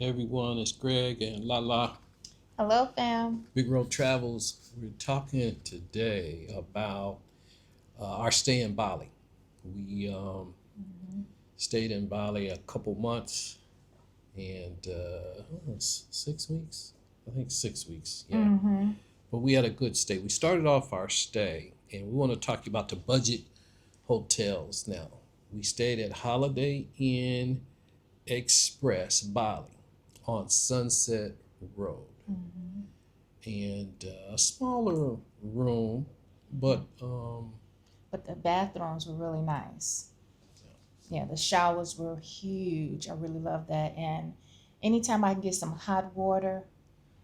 Hey everyone, it's Greg and Lala. Hello, fam. BigRowTravels. We're talking today about our stay in Bali. We Mhm. stayed in Bali a couple months and 6 weeks. I think 6 weeks, yeah. Mm-hmm. But we had a good stay. We started off our stay and we want to talk about the budget hotels now. We stayed at Holiday Inn Express Bali on Sunset Road. Mm-hmm. And a smaller room, but But the bathrooms were really nice. Yeah, the showers were huge. I really love that. And anytime I can get some hot water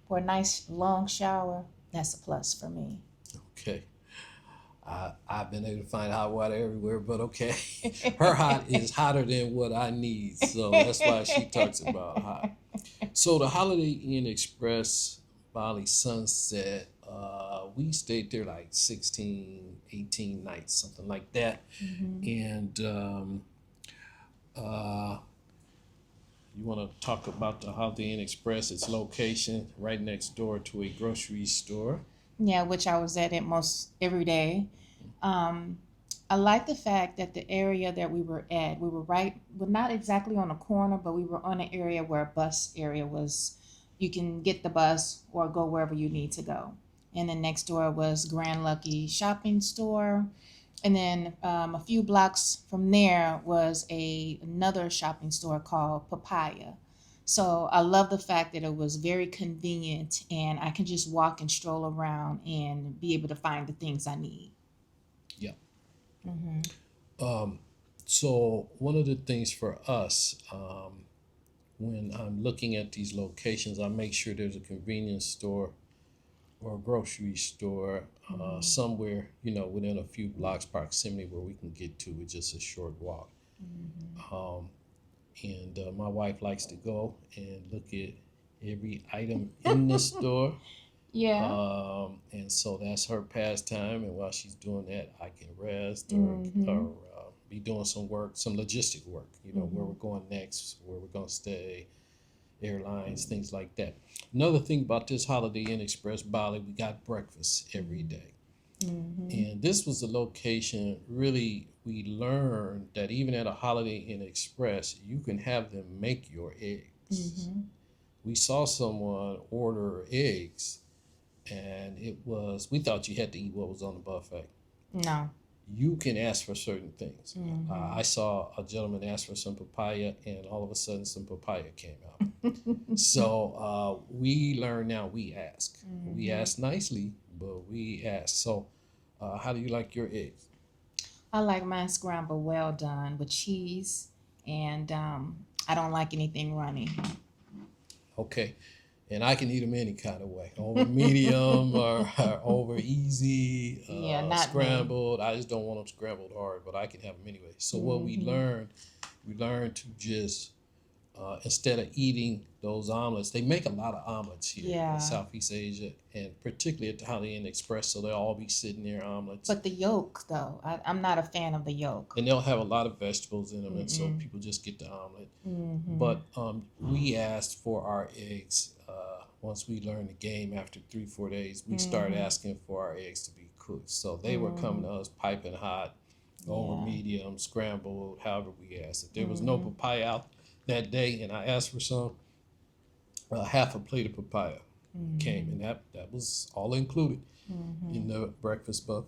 for a nice long shower, that's a plus for me. okay. I've been able to find hot water everywhere, but okay. Her hot is hotter than what I need, so that's why she talks about hot. So the Holiday Inn Express Bali Sunset, we stayed there like 16, 18 nights, something like that. Mm-hmm. And uh, you want to talk about the Holiday Inn Express, its location right next door to a grocery store. Yeah, which I was at it most every day. Um, I like the fact that the area that we were at, we were right, well, not exactly on a corner, but we were on an area where a bus area was. You can get the bus or go wherever you need to go. And then next door was Grand Lucky Shopping Store. And then a few blocks from there was another shopping store called Papaya. So I love the fact that it was very convenient and I can just walk and stroll around and be able to find the things I need. Yeah. Mm-hmm. Um, so one of the things for us, when I'm looking at these locations, I make sure there's a convenience store or a grocery store Mm-hmm. somewhere, within a few blocks proximity where we can get to with just a short walk. Mm-hmm. Um, and my wife likes to go and look at every item in the store. Yeah. And so that's her pastime. And while she's doing that, I can rest Mm-hmm. or be doing some work, some logistic work, where Mm-hmm. we're going next, where we're going to stay, airlines, things like that. Another thing about this Holiday Inn Express Bali, we got breakfast every day. Mm-hmm. And this was the location, really, we learned that even at a Holiday Inn Express, you can have them make your eggs. Mm-hmm. We saw someone order eggs, and we thought you had to eat what was on the buffet. No. You can ask for certain things. Mm-hmm. I saw a gentleman ask for some papaya, and all of a sudden, some papaya came out. So we learn now we ask. We Mm-hmm. ask nicely, but we ask. So, how do you like your eggs? I like mine scrambled well done with cheese, and I don't like anything runny. Okay. And I can eat them any kind of way, over medium or over easy, Yeah, not me. scrambled. I just don't want them scrambled hard, but I can have them anyway. So what Mm-hmm. we learned to just instead of eating those omelets, they make a lot of omelets here in Yeah. Southeast Asia, and particularly at the Holiday Inn Express. So they'll all be sitting there omelets, But the yolk, though, I'm not a fan of the yolk. and they'll have a lot of vegetables in them, and so Mm-mm. people just get the omelet. Mm-hmm. But we asked for our eggs. Once we learned the game after 3, 4 days, we started Mm-hmm. asking for our eggs to be cooked. So they were coming Mm-hmm. to us piping hot, over Yeah. medium, scrambled, however we asked. If there was no Mm-hmm. papaya out that day and I asked for some, half a plate of papaya came, Mm-hmm. and that was all included Mm-hmm. in the breakfast buffet.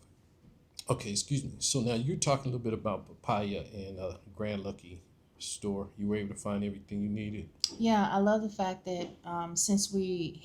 Okay, excuse me. So now you're talking a little bit about papaya and Grand Lucky store. You were able to find everything you needed. Yeah, I love the fact that since we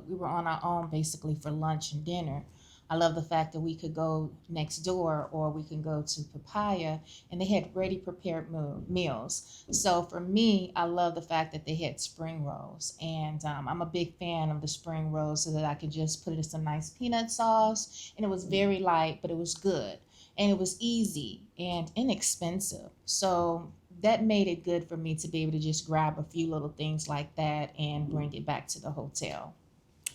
were on our own basically for lunch and dinner. I love the fact that we could go next door or we can go to Papaya and they had ready prepared meals. So for me, I love the fact that they had spring rolls. And I'm a big fan of the spring rolls so that I could just put it in some nice peanut sauce. And it was very light, but it was good. And it was easy and inexpensive. So that made it good for me to be able to just grab a few little things like that and bring it back to the hotel.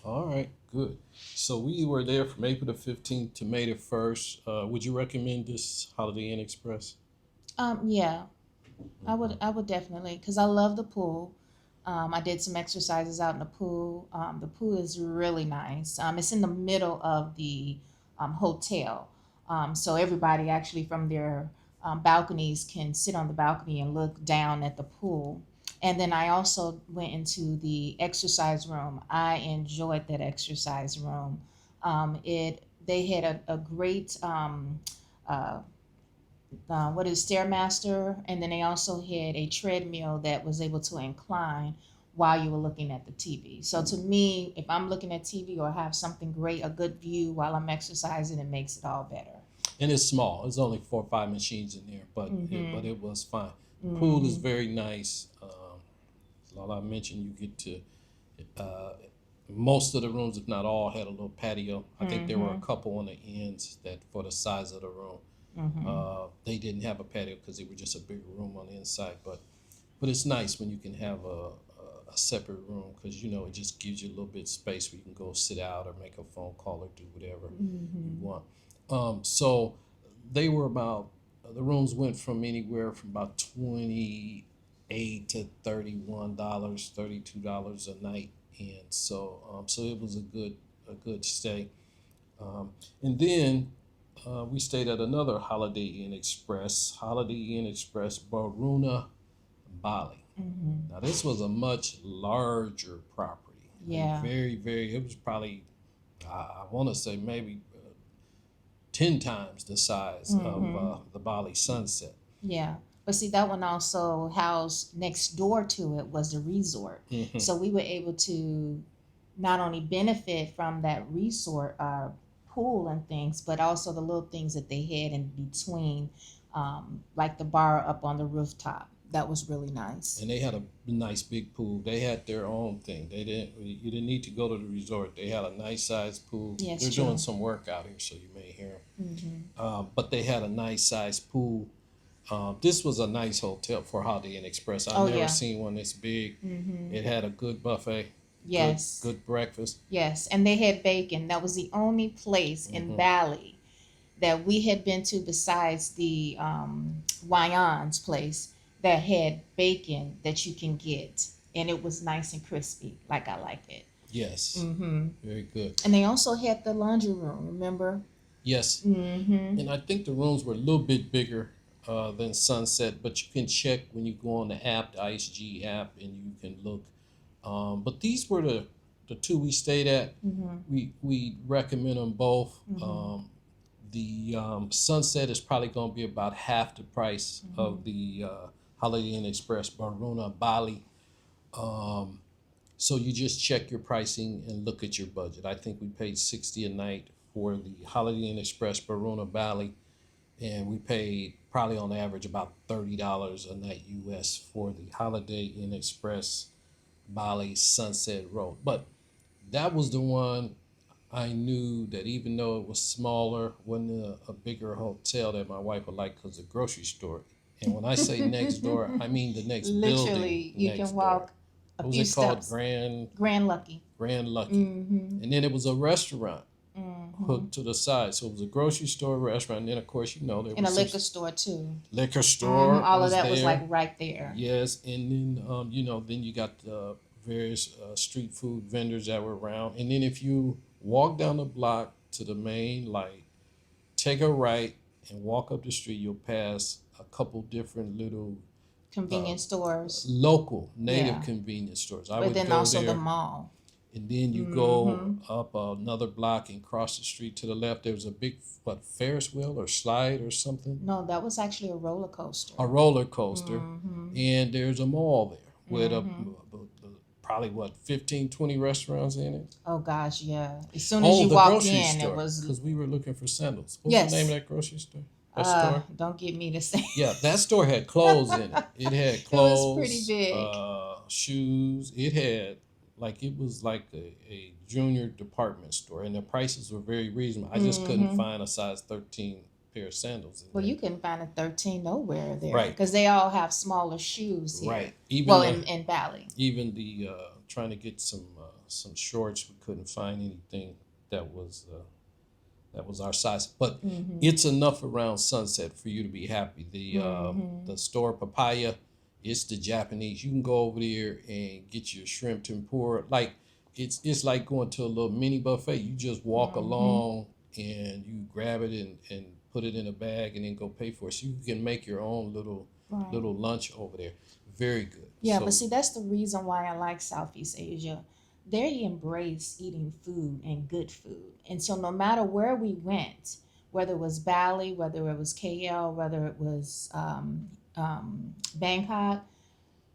All right, good. So we were there from April the 15th to May the 1st. Would you recommend this Holiday Inn Express? Yeah, I would Mhm. I would definitely because I love the pool. I did some exercises out in the pool. The pool is really nice. It's in the middle of the hotel. So everybody actually from their balconies can sit on the balcony and look down at the pool. And then I also went into the exercise room. I enjoyed that exercise room. They had a great uh, what is Stairmaster, and then they also had a treadmill that was able to incline while you were looking at the TV. So to me, if I'm looking at TV or have something great, a good view while I'm exercising, it makes it all better. And it's small. It's only 4 or 5 machines in there, but Mm-hmm. it was fine. The pool is Mm-hmm. very nice. Like I mentioned, you get to most of the rooms, if not all, had a little patio. I think there were a Mm-hmm. couple on the ends that for the size of the room. Mm-hmm. They didn't have a patio because they were just a bigger room on the inside. But it's nice when you can have a separate room because it just gives you a little bit of space where you can go sit out or make a phone call or do whatever you Mm-hmm. want. So they were about the rooms went from anywhere from about $28 to $31, $32 a night, and so it was a good stay. And then we stayed at another Holiday Inn Express, Baruna, Bali. Mm-hmm. Now this was a much larger property, a Yeah. very very. It was probably I want to say maybe 10 times the size of Mm-hmm. the Bali Sunset. Yeah. But see, that one also housed next door to it was the resort. Hmm. So we were able to not only benefit from that resort pool and things, but also the little things that they had in between, like the bar up on the rooftop. That was really nice. And they had a nice big pool. They had their own thing. You didn't need to go to the resort. They had a nice sized pool. Yes, They're doing true. some work out here, so you may hear Mm-hmm. them. But they had a nice sized pool. This was a nice hotel for Holiday Inn Express. I've Oh, never yeah. seen one this big. Mm-hmm. It had a good buffet, good Yes. good breakfast. Yes. And they had bacon. That was the only place in Hmm. Bali that we had been to besides the Wyon's place that had bacon that you can get. And it was nice and crispy, like I like it. Yes, Mm-hmm. very good. And they also had the laundry room, remember? Yes, Mm-hmm. and I think the rooms were a little bit bigger than Sunset, but you can check when you go on the app, the ISG app, and you can look. But these were the two we stayed at. Mm-hmm. We recommend them both. Mm-hmm. The Sunset is probably going to be about half the price Mm-hmm. of the Holiday Inn Express Baruna Bali. Um, so you just check your pricing and look at your budget. I think we paid 60 a night for the Holiday Inn Express Baruna Bali, and we paid probably on average about $30 a night US for the Holiday Inn Express Bali Sunset Road. But that was the one I knew that even though it was smaller, wasn't a bigger hotel that my wife would like because the grocery store. And when I say next door, I mean the next building Literally, you can next door. walk a What was few it called? steps. Grand Lucky. Grand Lucky. Mm-hmm. And then it was a restaurant Mm-hmm. hooked to the side. So it was a grocery store, restaurant, and then of course there And a was some liquor store too. liquor Mm-hmm. store All of was that was like there. right there. Yes, and then then you got the various street food vendors that were around, and then if you walk down the block to the main light, take a right, and walk up the street, you'll pass a couple different little uh, Convenience stores. local native Yeah. convenience stores. I But would then go also the there, mall. and then you go Mm-hmm. up another block and cross the street to the left. There's a big Ferris wheel or slide or something, No, that was actually a roller coaster. a roller coaster, Mm-hmm. and there's a mall there with Mm-hmm. probably 15, 20 restaurants in it. Oh gosh, yeah. As soon as Oh, you the walked grocery in, it store, was because we were looking for sandals. What's the name of yes. that grocery store? That store? Don't get me to say. Yeah, that store had clothes in it. It had It was pretty clothes, big. shoes. It had it was like a junior department store, and the prices were very reasonable. I just couldn't Mm-hmm. find a size 13 pair of sandals in Well, there. you couldn't find a 13 nowhere there Right, because they all have smaller shoes here. right. Even Well, the in Bali. even the trying to get some shorts, we couldn't find anything that was our size. But Mm-hmm. it's enough around Sunset for you to be happy. The Mm-hmm. the store Papaya It's the Japanese. You can go over there and get your shrimp tempura. Like it's like going to a little mini buffet. You just walk along and you grab it and put it in a bag and then go pay for it. So you can make your own Right. little lunch over there. Very good. Yeah, So but see, that's the reason why I like Southeast Asia. They embrace eating food and good food. And so, no matter where we went, whether it was Bali, whether it was KL, whether it was Bangkok,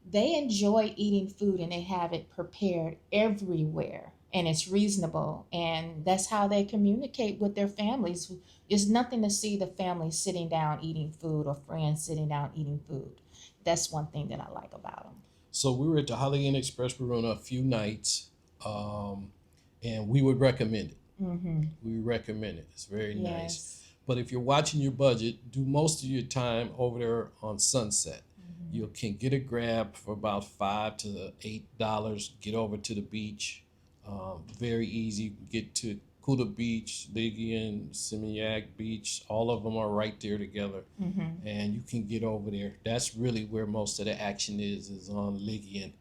they enjoy eating food and they have it prepared everywhere. And it's reasonable. And that's how they communicate with their families. It's nothing to see the family sitting down eating food or friends sitting down eating food. That's one thing that I like about them. so we were at the Holiday Inn Express Verona a few nights, and we would recommend it. Mm-hmm. We recommend it. It's very nice. Yes. But if you're watching your budget, do most of your time over there on Sunset. Mm-hmm. You can get a grab for about $5 to $8. Get over to the beach. Very easy. You can get to Kuta Beach, Ligian, Seminyak Beach. All of them are right there together, Mm-hmm. and you can get over there. That's really where most of the action is on Ligian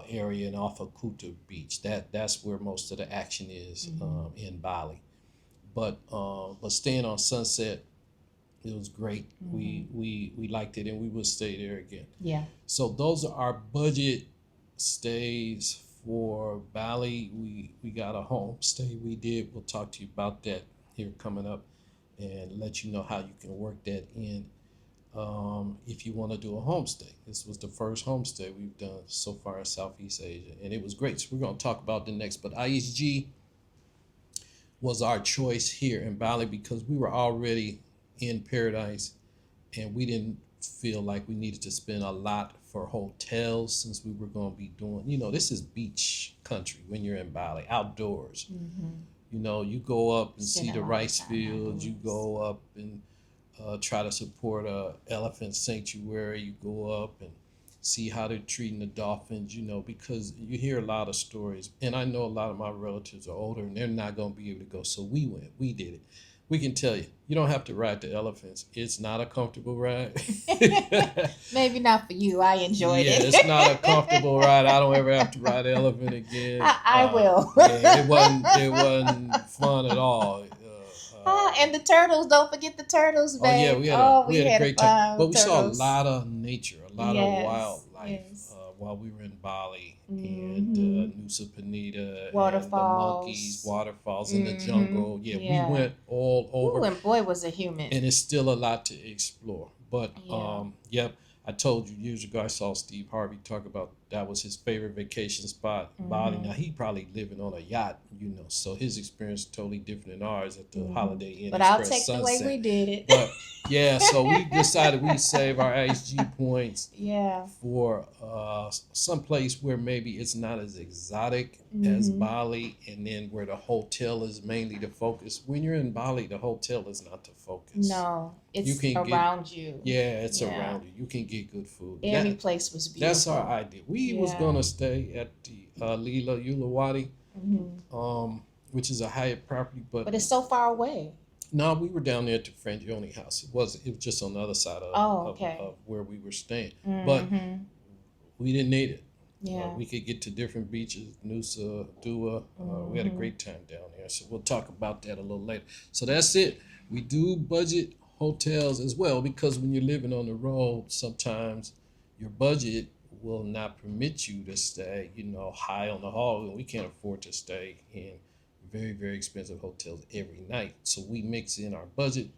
area and off of Kuta Beach. That's where most of the action is in Bali. But staying on Sunset, it was great. We liked it, and we would stay there again. Yeah. So those are our budget stays for Bali. We got a home stay we did. We'll talk to you about that here coming up, and let you know how you can work that in if you want to do a homestay. This was the first homestay we've done so far in Southeast Asia, and it was great. So we're going to talk about the next. But ISG was our choice here in Bali because we were already in paradise, and we didn't feel like we needed to spend a lot for hotels since we were going to be doing, this is beach country when you're in Bali, outdoors. Mm-hmm. You go up and Spend see a the lot of rice time fields. You outdoors. go up and try to support a elephant sanctuary. You go up and see how they're treating the dolphins, because you hear a lot of stories. And I know a lot of my relatives are older and they're not going to be able to go. So we went, we did it. We can tell you, you don't have to ride the elephants. It's not a comfortable ride. Maybe not for you. I enjoyed Yeah, it. it's not a comfortable ride. I don't ever have to ride an elephant again. I will. Yeah, it wasn't fun at all. And the turtles. Don't forget the turtles, Oh yeah, babe. we had a great time. But we saw a turtles. lot of nature, a lot of Yes, wildlife yes. while we were in Bali and Mhm. Nusa Penida and the Waterfalls. monkeys, waterfalls in the Mhm. jungle. Yeah, Yeah. we went all over, Ooh, and boy, was it humid. and it's still a lot to explore. But Yeah. yep, I told you years ago I saw Steve Harvey talk about that was his favorite vacation spot, Bali. Mhm. Now he probably living on a yacht, so his experience is totally different than ours at the Mhm. Holiday Inn But I'll Express take the way Sunset. we did it. But yeah, so we decided we'd save our ISG points Yeah. for some place where maybe it's not as exotic as Mhm. Bali, and then where the hotel is mainly the focus. When you're in Bali, the hotel is not the focus. No, You it's can get around you. Yeah, it's Yeah. around you. You can get good food. Every place was beautiful. That's our idea. We was Yeah. gonna stay at the Lila Ulawati, Mhm. which is a Hyatt property, But it's so far away. no, we were down there at the Frangioni house. It was just on the other side Oh, okay. of where we were staying. Mhm. But we didn't need it. Yeah. We could get to different beaches, Nusa, Dua. We had a great time down there. So we'll talk about that a little later. So that's it. We do budget hotels as well, because when you're living on the road, sometimes your budget will not permit you to stay, high on the hog, and we can't afford to stay in very, very expensive hotels every night. So we mix in our budget,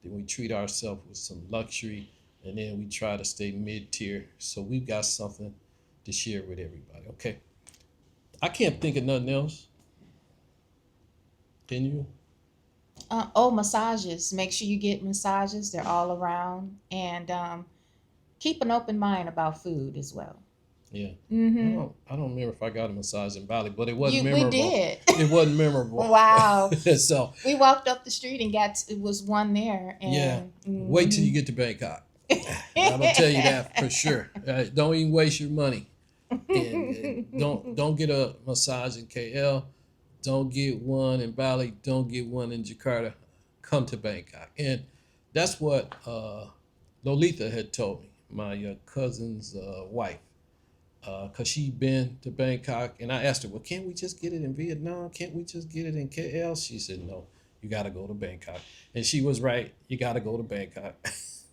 then we treat ourselves with some luxury, and then we try to stay mid-tier. So we've got something to share with everybody. Okay. I can't think of nothing else. Can you? Massages. Make sure you get massages. They're all around. And keep an open mind about food as well. Yeah. Mm-hmm. I don't remember if I got a massage in Bali, but it wasn't We memorable. did. It wasn't memorable. Wow. So We walked up the street and it was one there. And, yeah, wait till you get to Bangkok. I'm gonna tell you that for sure. Don't even waste your money. And don't get a massage in KL. Don't get one in Bali. Don't get one in Jakarta. Come to Bangkok, and that's what Lolita had told me. my cousin's wife, because she'd been to Bangkok, and I asked her, well, can't we just get it in Vietnam? Can't we just get it in KL? She said, no, you got to go to Bangkok. And she was right. You got to go to Bangkok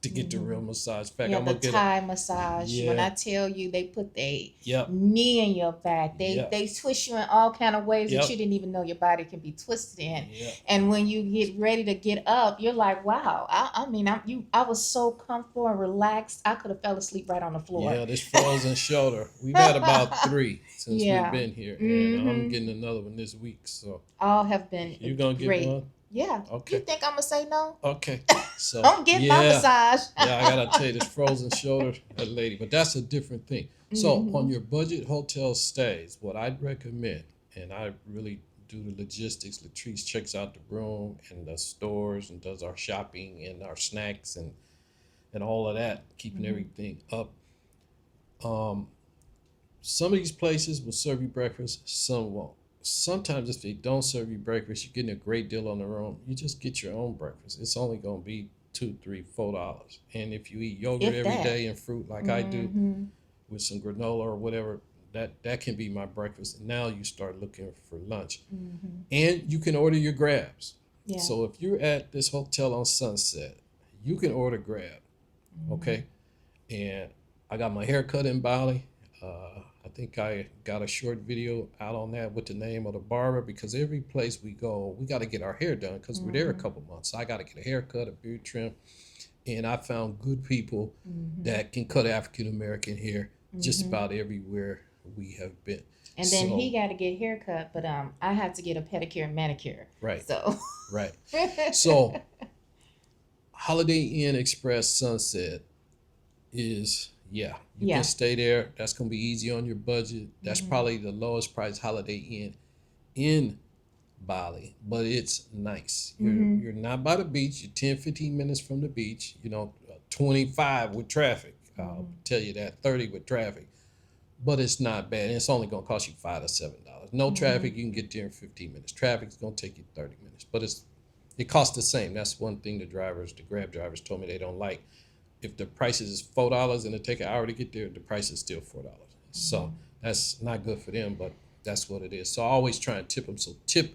to get the real massage. In fact, Yeah, I'm the going to get Thai massage. When Yeah. I tell you, they put their Yep. knee in your back. They Yep. they twist you in all kind of ways Yep. that you didn't even know your body can be twisted in. Yep. And when you get ready to get up, you're like, wow. I was so comfortable and relaxed. I could have fell asleep right on the floor. Yeah, this frozen shoulder. We've had about 3 since Yeah. we've been here, and I'm Mhm. getting another one this week. So All have been you gonna get great. one? Yeah. Okay. You think I'm gonna say no? Okay. So Don't get my massage. Yeah, I gotta tell you, this frozen shoulder, that lady. But that's a different thing. So Mhm. on your budget hotel stays, what I'd recommend, and I really do the logistics. Latrice checks out the room and the stores and does our shopping and our snacks and all of that, keeping Mhm. everything up. Some of these places will serve you breakfast, some won't. Sometimes if they don't serve you breakfast, you're getting a great deal on the room. You just get your own breakfast. It's only gonna be $2, $3, $4. And if you eat yogurt If every that. day and fruit like I do Mhm. with some granola or whatever, that can be my breakfast. And now you start looking for lunch. Mhm. And you can order your grabs. Yeah. So if you're at this hotel on Sunset, you can order grab. Mhm. Okay. And I got my hair cut in Bali. I think I got a short video out on that with the name of the barber, because every place we go, we got to get our hair done because we're there a couple months. So I got to get a haircut, a beard trim. And I found good people that can cut African American hair just about everywhere we have been. And then he got to get haircut, but I had to get a pedicure and manicure. Right. So Right. So Holiday Inn Express Sunset is, you can stay there. That's going to be easy on your budget. That's probably the lowest price Holiday Inn in Bali, but it's nice. You're not by the beach. You're 10, 15 minutes from the beach, 25 with traffic. I'll tell you that, 30 with traffic. But it's not bad. And it's only going to cost you $5 to $7. No traffic, you can get there in 15 minutes. Traffic's going to take you 30 minutes. But it costs the same. That's one thing the Grab drivers told me they don't like. If the price is $4 and it take an hour to get there, the price is still $4. So that's not good for them, but that's what it is. So I always try and tip them. So tip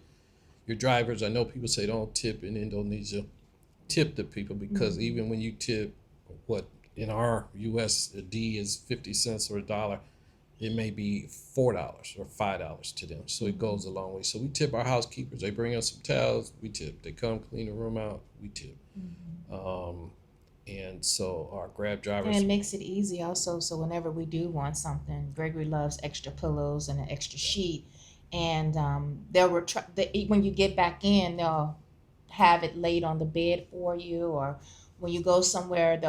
your drivers. I know people say don't tip in Indonesia. Tip the people, because even when you tip, what in our USD is 50 cents or $1, it may be $4 or $5 to them. So it goes a long way. So we tip our housekeepers. They bring us some towels, we tip. They come clean the room out, we tip. And so our Grab drivers. And it makes it easy also. So whenever we do want something, Gregory loves extra pillows and an extra sheet. And when you get back in, they'll have it laid on the bed for you. Or when you go somewhere,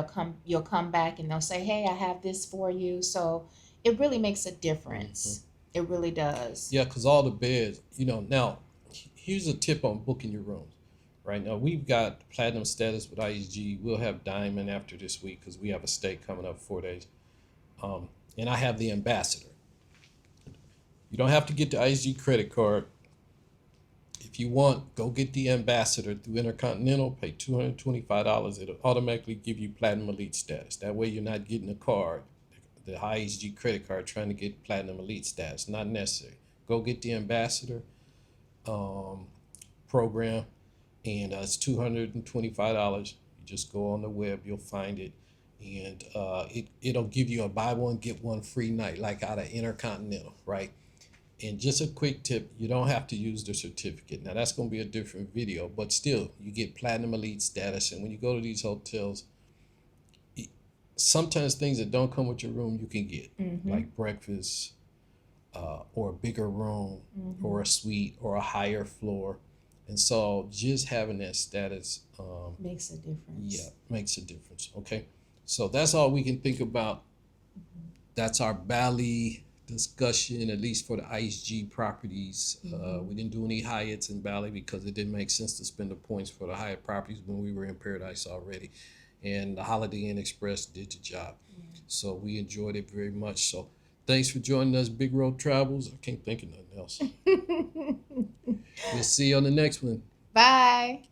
you'll come back and they'll say, hey, I have this for you. So it really makes a difference. It really does. Yeah, because all the beds, now here's a tip on booking your rooms. Right now, we've got platinum status with ISG. We'll have diamond after this week because we have a stay coming up 4 days. And I have the ambassador. You don't have to get the ISG credit card. If you want, go get the ambassador through Intercontinental, pay $225. It'll automatically give you platinum elite status. That way you're not getting a card, the ISG credit card, trying to get platinum elite status. Not necessary. Go get the ambassador program. And it's $225. You just go on the web, you'll find it. And it'll give you a buy one, get one free night, like out of Intercontinental, right? And just a quick tip, you don't have to use the certificate. Now, that's going to be a different video, but still, you get Platinum Elite status. And when you go to these hotels, sometimes things that don't come with your room, you can get, like breakfast or a bigger room or a suite or a higher floor. And so just having that status makes a difference. Yeah, makes a difference. Okay. So that's all we can think about. That's our Bali discussion, at least for the ISG properties. We didn't do any Hyatts in Bali because it didn't make sense to spend the points for the Hyatt properties when we were in Paradise already. And the Holiday Inn Express did the job. So we enjoyed it very much. So thanks for joining us, BigRowTravels. I can't think of nothing else. We'll see you on the next one. Bye.